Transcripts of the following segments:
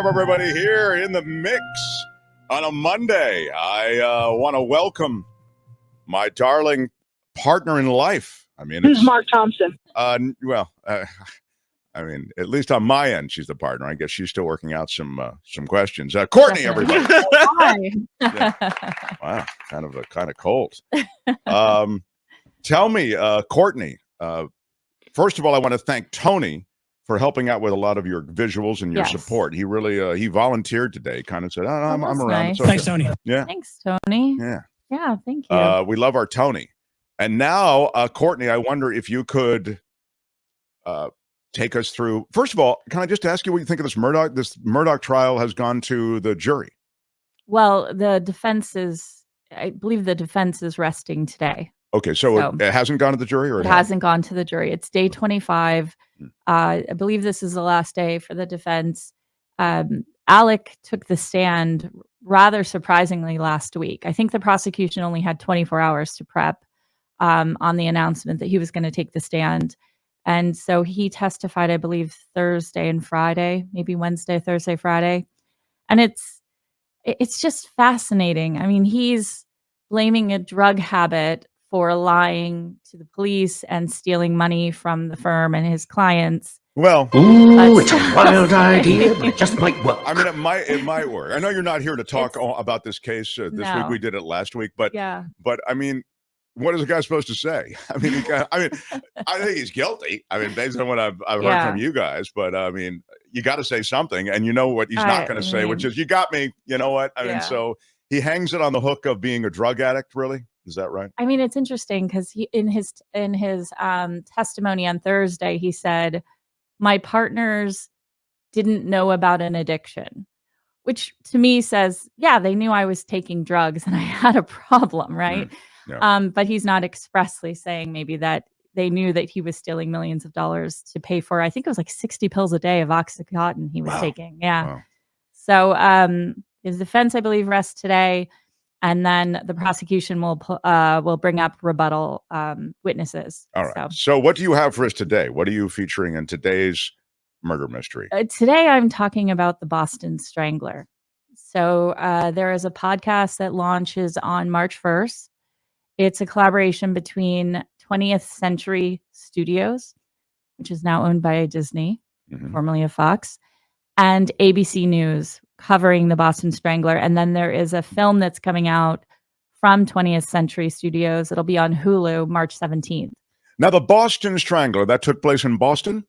Everybody here in the mix on a Monday. I want to welcome my darling partner in life. I mean, This is Mark Thompson. I mean, at least on my end, she's the partner. I guess she's still working out some questions. Courtney, everybody. Hi. Yeah. Wow, kind of cold. Tell me, Courtney. First of all, I want to thank Tony for helping out with a lot of your visuals and your support. He really he volunteered today. Kind of said, "Oh, I'm around." Nice. Okay. Thanks, Tony. Yeah. Thanks, Tony. Yeah, thank you. We love our Tony. And now, Courtney, I wonder if you could take us through. First of all, can I just ask you what you think of this Murdoch? This Murdoch trial has gone to the jury. Well, I believe the defense is resting today. Okay, so it hasn't gone to the jury, or it hasn't gone to the jury. It's day 25. I believe this is the last day for the defense. Alec took the stand rather surprisingly last week. I think the prosecution only had 24 hours to prep on the announcement that he was going to take the stand. And so he testified, I believe, Thursday and Friday, maybe Wednesday, Thursday, Friday. And it's just fascinating. I mean, he's blaming a drug habit for lying to the police and stealing money from the firm and his clients. Well, it's a wild idea, but it just might work. I mean, it might work. I know you're not here to talk about this case this week. We did it last week, but I mean, what is the guy supposed to say? I mean, I think he's guilty. I mean, based on what I've heard from you guys, but I mean, you got to say something, and you know what he's not going to say, which is, "You got me." You know what? I mean, so he hangs it on the hook of being a drug addict. Really, is that right? I mean, it's interesting because in his testimony on Thursday, he said, "My partners didn't know about an addiction," which to me says, yeah, they knew I was taking drugs and I had a problem, right? But he's not expressly saying maybe that they knew that he was stealing millions of dollars to pay for, I think it was like 60 pills a day of Oxycontin he was taking. Yeah. Wow. So his defense, I believe, rests today. And then the prosecution will bring up rebuttal witnesses. All right. So what do you have for us today? What are you featuring in today's murder mystery? Today I'm talking about the Boston Strangler. So there is a podcast that launches on March 1st. It's a collaboration between 20th Century Studios, which is now owned by Disney, formerly of Fox, and ABC News, covering the Boston Strangler. And then there is a film that's coming out from 20th Century Studios. It'll be on Hulu March 17th. Now, the Boston Strangler, that took place in Boston?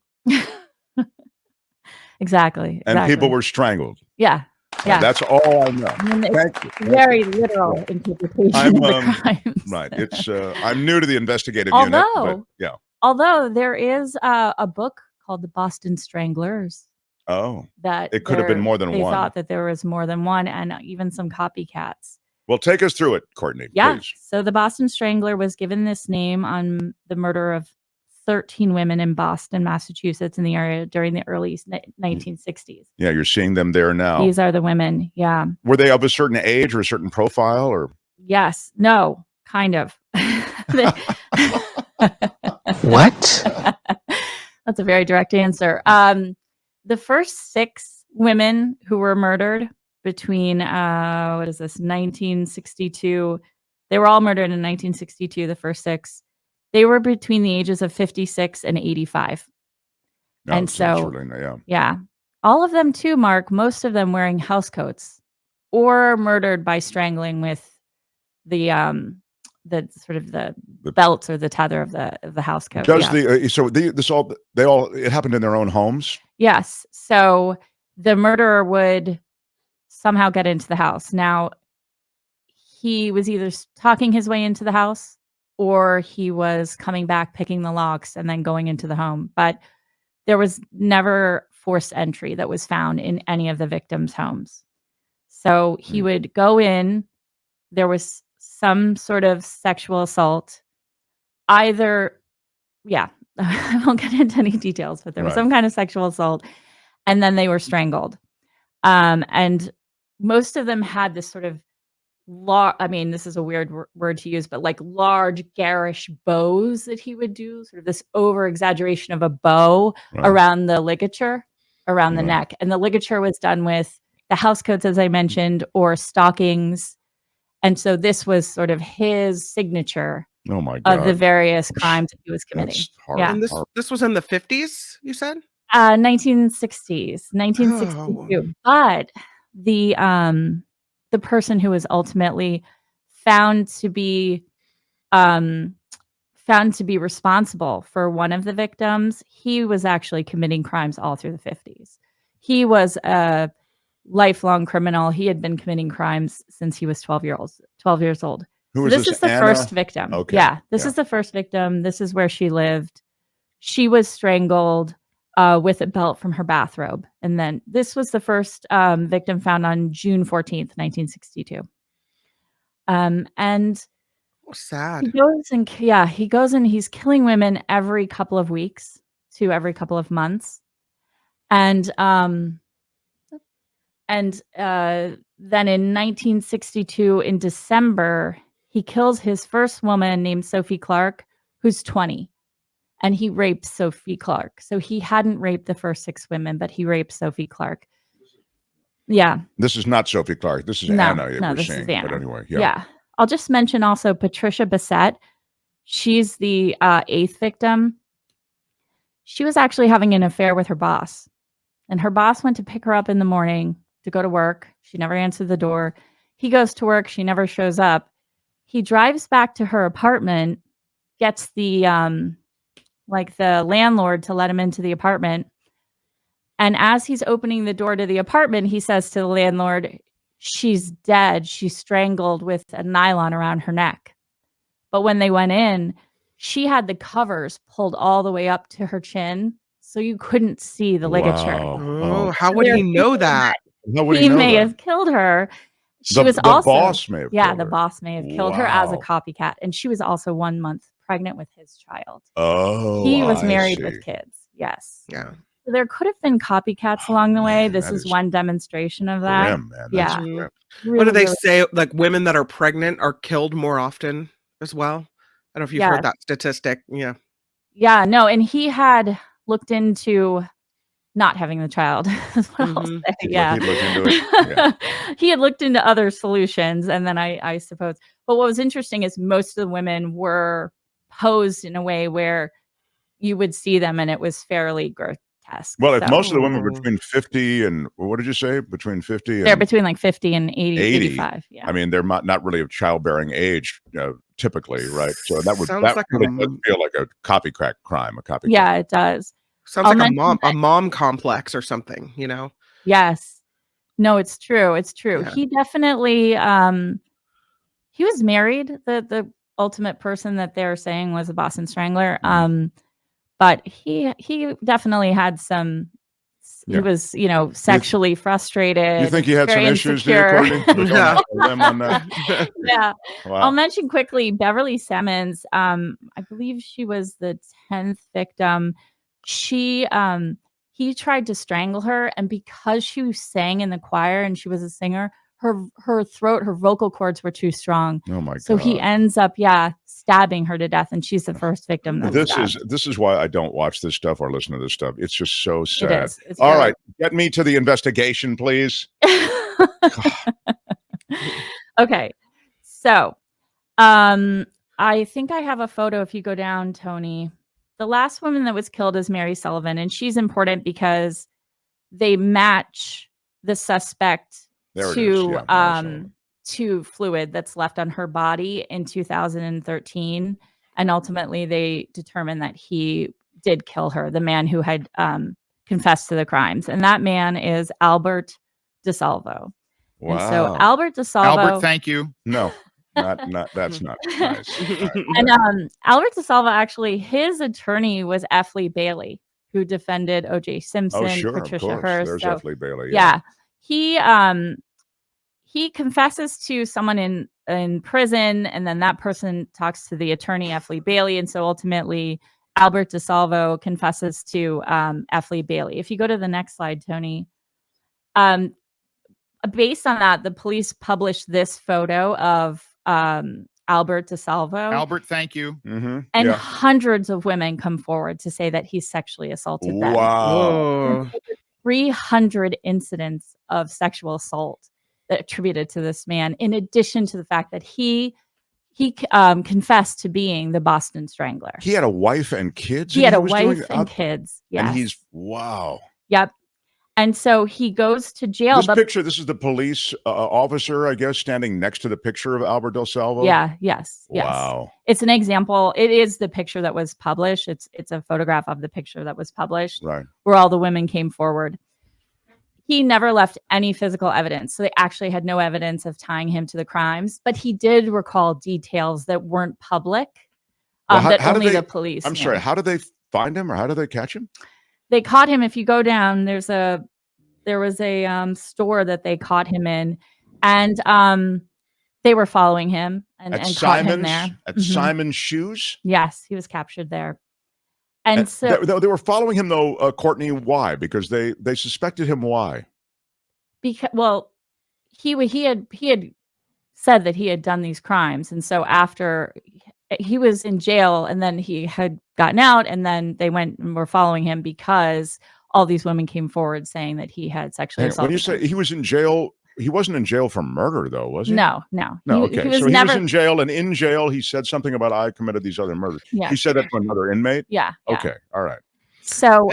Exactly. And people were strangled. Yeah. Yeah. That's all I know. Thank you. Very literal interpretation of the crimes. Right. It's I'm new to the investigative unit. But, yeah. Although there is a book called The Boston Stranglers. Oh, that it could have been more than one. They thought that there was more than one, and even some copycats. Well, take us through it, Courtney. Yeah. Please. So the Boston Strangler was given this name on the murder of 13 women in Boston, Massachusetts, in the area during the early 1960s. Yeah, you're seeing them there now. These are the women. Yeah. Were they of a certain age or a certain profile, or? Yes. No. Kind of. What? That's a very direct answer. The first 6 women who were murdered between 1962, they were all murdered in 1962, the first 6. They were between the ages of 56 and 85. And so, all of them too, Mark, most of them wearing housecoats or murdered by strangling with the sort of the belts or the tether of the housecoat. Does it happened in their own homes? Yes. So the murderer would somehow get into the house. Now, he was either talking his way into the house or he was coming back, picking the locks, and then going into the home. But there was never forced entry that was found in any of the victims' homes. So he would go in. There was some sort of sexual assault. I won't get into any details, but there was some kind of sexual assault. And then they were strangled. And most of them had this sort of this is a weird word to use, but like large garish bows that he would do, sort of this over exaggeration of a bow around the ligature, around the neck. And the ligature was done with the house coats, as I mentioned, or stockings. And so this was sort of his signature of the various crimes that he was committing. Yeah. And this was in the 50s, you said? 1960s, 1962. Oh. But the person who was ultimately found to be responsible for one of the victims, he was actually committing crimes all through the 50s. He was a lifelong criminal. He had been committing crimes since he was 12 years old. This is the first victim. Okay. Yeah, this is the first victim. This is where she lived. She was strangled with a belt from her bathrobe. And then this was the first victim found on June 14th, 1962. And sad. He goes and he's killing women every couple of weeks to every couple of months. And then in 1962, in December, he kills his first woman named Sophie Clark, who's 20. And he raped Sophie Clark. So he hadn't raped the first 6 women, but he raped Sophie Clark. Yeah. This is not Sophie Clark. This is Anna. This is Anna. But anyway, yeah. I'll just mention also Patricia Bissett. She's the 8th victim. She was actually having an affair with her boss. And her boss went to pick her up in the morning to go to work. She never answered the door. He goes to work. She never shows up. He drives back to her apartment, gets the the landlord to let him into the apartment. And as he's opening the door to the apartment, he says to the landlord, "She's dead. She's strangled with a nylon around her neck." But when they went in, she had the covers pulled all the way up to her chin, so you couldn't see the ligature. Oh, how would he know that? He may have killed her. She was also the boss may have killed the her. boss may have killed her as a copycat, and she was also 1 month pregnant with his child. Oh, he was married with kids. Yes. Yeah. So there could have been copycats along the way. This is one demonstration of that. Grim, man. That's grim. Really, what do they really say? Like women that are pregnant are killed more often as well? I don't know if you've heard that statistic. Yeah. Yeah, no, and he had looked into not having the child as well. Yeah. He'd looked into it. Yeah. He had looked into other solutions, and then I suppose. But what was interesting is most of the women were posed in a way where you would see them and it was fairly grotesque. Well, if most of the women were between 50 and what did you say? Between 50 and they're between like 50 and 85. Yeah. I mean, they're not really of childbearing age, typically, right? So that would feel like a copycat crime, a copycat. Yeah, it does. Sounds like a mom complex or something, Yes. No, it's true. It's true. Yeah. He definitely he was married. The ultimate person that they're saying was a Boston Strangler. But he definitely had some. He was, sexually frustrated. You think he had some issues there, Courtney? Yeah. Yeah. Wow. I'll mention quickly Beverly Simmons. I believe she was the 10th victim. He tried to strangle her, and because she sang in the choir and she was a singer, her throat, her vocal cords were too strong. Oh my God. So he ends up, stabbing her to death, and she's the first victim. This is why I don't watch this stuff or listen to this stuff. It's just so sad. It is. All right, get me to the investigation, please. Okay. So, I think I have a photo. If you go down, Tony, the last woman that was killed is Mary Sullivan, and she's important because they match the suspect to fluid that's left on her body in 2013, and ultimately they determined that he did kill her, the man who had confessed to the crimes, and that man is Albert DeSalvo. Wow. And so Albert DeSalvo. Albert, thank you. No, not that's not nice. And Albert DeSalvo, actually, his attorney was F. Lee Bailey, who defended O.J. Simpson, Patricia Hearst. There's F. Lee Bailey. Yeah. He confesses to someone in prison, and then that person talks to the attorney, F. Lee Bailey, and so ultimately Albert DeSalvo confesses to F. Lee Bailey. If you go to the next slide, Tony, based on that, the police published this photo of Albert DeSalvo. Albert, thank you. Mm-hmm. And hundreds of women come forward to say that he sexually assaulted them. Wow. 300 incidents of sexual assault that attributed to this man, in addition to the fact that he confessed to being the Boston Strangler. He had a wife and kids. He had a wife and kids. Yes. And he's wow. Yep. And so he goes to jail. This picture, this is the police officer, I guess, standing next to the picture of Albert DeSalvo. Yeah. Yes. Wow. It's an example. It is the picture that was published. It's a photograph of the picture that was published, right, where all the women came forward. He never left any physical evidence. So they actually had no evidence of tying him to the crimes, but he did recall details that weren't public, that only the police knew. Sorry, how did they find him, or how did they catch him? They caught him. If you go down, there was a store that they caught him in, and they were following him and caught him there. At Simon's Shoes? Yes, he was captured there. And so they were following him, though, Courtney. Why? Because they suspected him. Why? Because, well, he had said that he had done these crimes, and so after he was in jail, and then he had gotten out, and then they went and were following him because all these women came forward saying that he had sexually assaulted. When you say he was in jail, he wasn't in jail for murder, though, was he? No. Okay, he was in jail, and in jail, he said something about, I committed these other murders. Yeah. He said that to another inmate? Yeah. Okay, all right. So,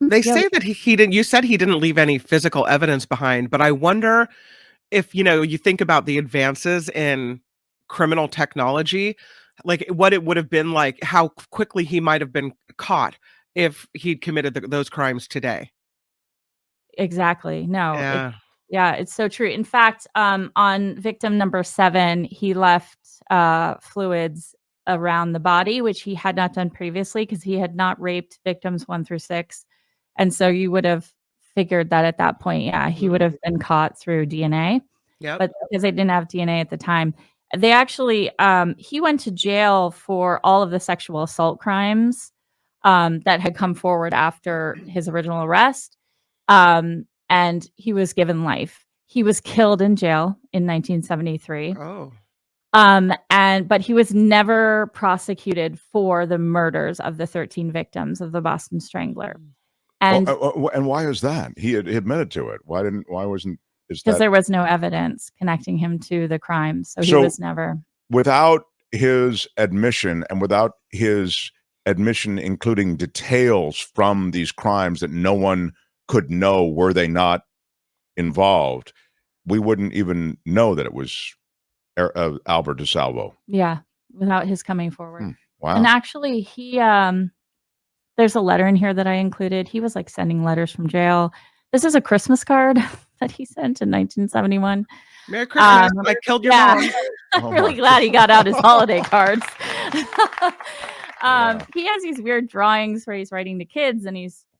they say that he didn't, you said he didn't leave any physical evidence behind, but I wonder if, you think about the advances in criminal technology, like what it would have been like, how quickly he might have been caught if he'd committed those crimes today. Exactly. No. Yeah. Yeah, it's so true. In fact, on victim number 7, he left fluids around the body, which he had not done previously because he had not raped victims 1 through 6. And so you would have figured that at that point, yeah, he would have been caught through DNA. Yeah. But because they didn't have DNA at the time, they actually, he went to jail for all of the sexual assault crimes that had come forward after his original arrest. And he was given life. He was killed in jail in 1973. Oh. But he was never prosecuted for the murders of the 13 victims of the Boston Strangler. And why is that? He had admitted to it. Because there was no evidence connecting him to the crimes. So he was never. Without his admission, and without his admission including details from these crimes that no one could know were they not involved, we wouldn't even know that it was Albert DeSalvo. Yeah, without his coming forward. Wow. And actually, he there's a letter in here that I included. He was like sending letters from jail. This is a Christmas card that he sent in 1971. Merry Christmas! I killed your mom. I'm really glad he got out his holiday cards. He has these weird drawings where he's writing to kids, and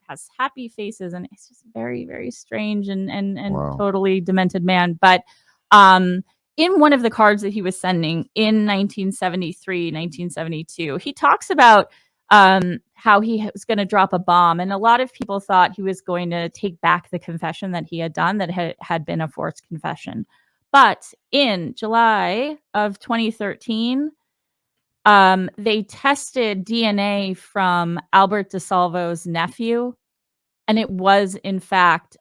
has happy faces, and it's just very, very strange and wow, totally demented man. But in one of the cards that he was sending in 1973, 1972, he talks about how he was going to drop a bomb, and a lot of people thought he was going to take back the confession that he had done, that had been a forced confession. But in July of 2013, they tested DNA from Albert DeSalvo's nephew, and it was in fact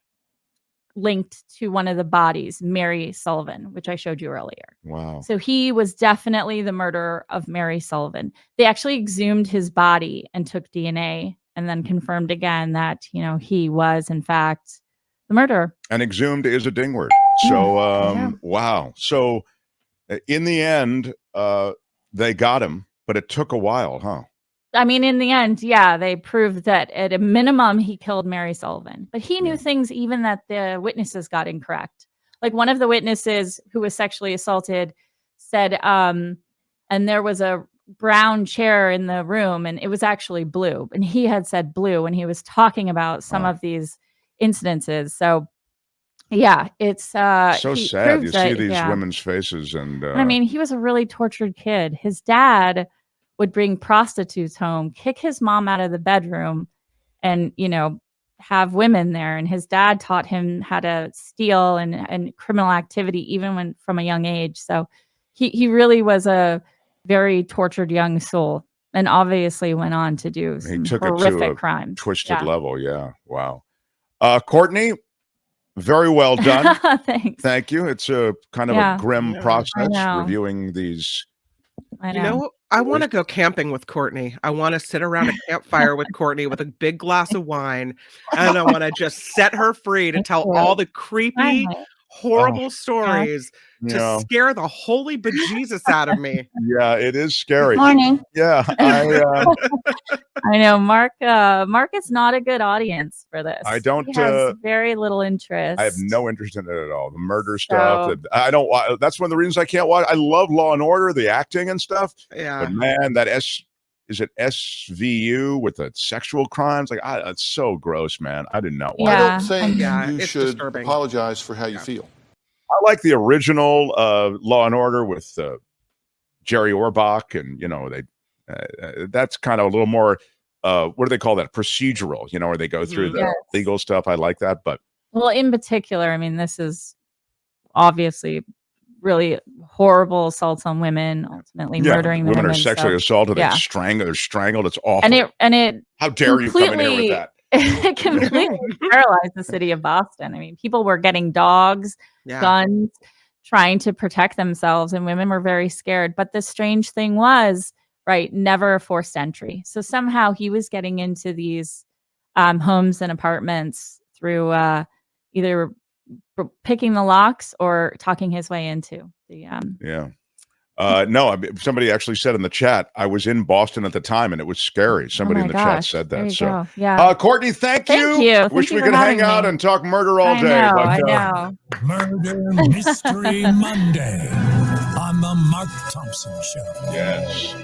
linked to one of the bodies, Mary Sullivan, which I showed you earlier. Wow. So he was definitely the murderer of Mary Sullivan. They actually exhumed his body and took DNA, and then confirmed again that, he was in fact the murderer. And exhumed is a ding word. So, wow. So in the end, they got him, but it took a while, huh? I mean, in the end, yeah, they proved that at a minimum he killed Mary Sullivan. But he knew things even that the witnesses got incorrect. Like one of the witnesses who was sexually assaulted said, and there was a brown chair in the room, and it was actually blue. And he had said blue when he was talking about some of these incidences. So, yeah, it's so sad. You see these women's faces, and I mean, he was a really tortured kid. His dad would bring prostitutes home, kick his mom out of the bedroom, and have women there. And his dad taught him how to steal and criminal activity even from a young age. So he really was a very tortured young soul, and obviously went on to do some horrific crimes. Twisted level. Yeah. Wow. Courtney, very well done. Thanks. Thank you. It's a kind of a grim process reviewing these. You know, I want to go camping with Courtney. I want to sit around a campfire with Courtney with a big glass of wine, and I want to just set her free to tell all the creepy, horrible stories to scare the holy bejesus out of me. Yeah, it is scary. Good morning. Yeah, I know Mark is not a good audience for this. I don't. He has very little interest. I have no interest in it at all. The murder stuff. I don't. That's one of the reasons I can't watch. I love Law and Order, the acting and stuff. Yeah. But man, that is it SVU with the sexual crimes? Like, it's so gross, man. I did not watch. I don't think you should disturbing. apologize for how you feel. I like the original Law and Order with Jerry Orbach, and that's kind of a little more. What do they call that? Procedural, where they go through the legal stuff. I like that, but in particular, I mean, this is obviously really horrible assaults on women, ultimately murdering women women. Are sexually assaulted. They're strangled. It's awful. And it. How dare you come in here with that? It completely paralyzed the city of Boston. I mean, people were getting dogs, guns, trying to protect themselves, and women were very scared. But the strange thing was, never forced entry. So somehow he was getting into these homes and apartments through either picking the locks or talking his way into the. No, somebody actually said in the chat, I was in Boston at the time and it was scary. Somebody in the chat said that. So, Courtney, thank you. Wish we could hang out and talk murder all day. I know. Murder Mystery Monday on the Mark Thompson Show. Yes.